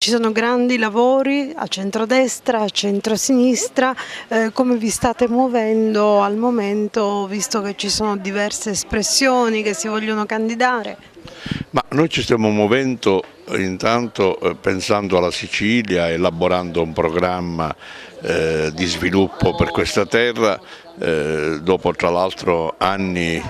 ci sono grandi lavori a centrodestra, a centrosinistra, come vi state muovendo al momento, visto che ci sono diverse espressioni che si vogliono candidare? Ma noi ci stiamo muovendo intanto pensando alla Sicilia, elaborando un programma di sviluppo per questa terra, dopo tra l'altro anni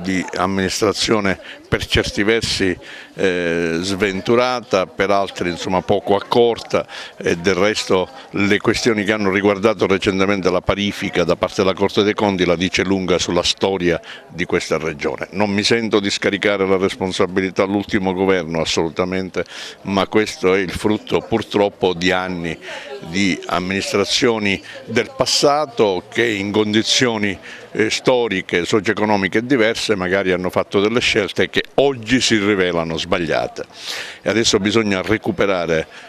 di amministrazione per certi versi sventurata, per altri insomma poco accorta, e del resto le questioni che hanno riguardato recentemente la parifica da parte della Corte dei Conti la dice lunga sulla storia di questa regione. Non mi sento di scaricare la responsabilità all'ultimo governo, assolutamente, ma questo è il frutto purtroppo di anni di amministrazioni del passato che in condizioni storiche, socio-economiche diverse magari hanno fatto delle scelte che oggi si rivelano sbagliate, e adesso bisogna recuperare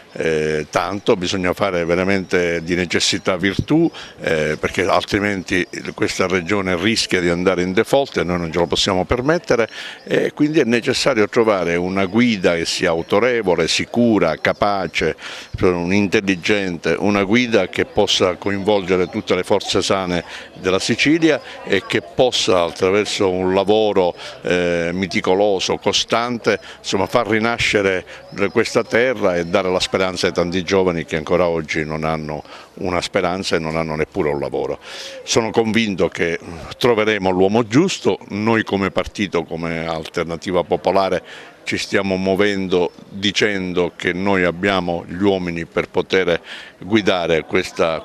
tanto, bisogna fare veramente di necessità virtù, perché altrimenti questa regione rischia di andare in default e noi non ce lo possiamo permettere, e quindi è necessario trovare una guida che sia autorevole, sicura, capace, intelligente, una guida che possa coinvolgere tutte le forze sane della Sicilia e che possa, attraverso un lavoro meticoloso, costante, insomma, far rinascere questa terra e dare la speranza ai tanti giovani che ancora oggi non hanno una speranza e non hanno neppure un lavoro. Sono convinto che troveremo l'uomo giusto. Noi come partito, come Alternativa Popolare, ci stiamo muovendo dicendo che noi abbiamo gli uomini per poter guidare questa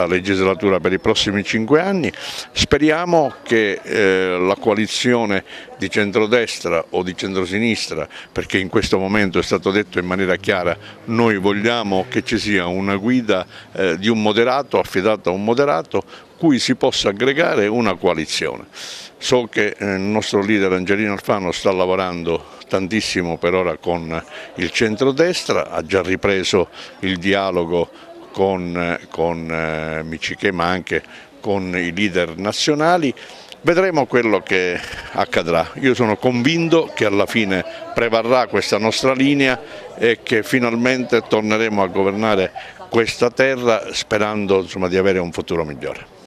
legislatura per i prossimi 5 anni. Speriamo che la coalizione di centrodestra o di centrosinistra, perché in questo momento è stato detto in maniera chiara, noi vogliamo che ci sia una guida di un moderato, affidata a un moderato, cui si possa aggregare una coalizione. So che il nostro leader Angelino Alfano sta lavorando tantissimo per ora con il centrodestra, ha già ripreso il dialogo con Miccichè ma anche con i leader nazionali. Vedremo quello che accadrà. Io sono convinto che alla fine prevarrà questa nostra linea e che finalmente torneremo a governare questa terra sperando, insomma, di avere un futuro migliore.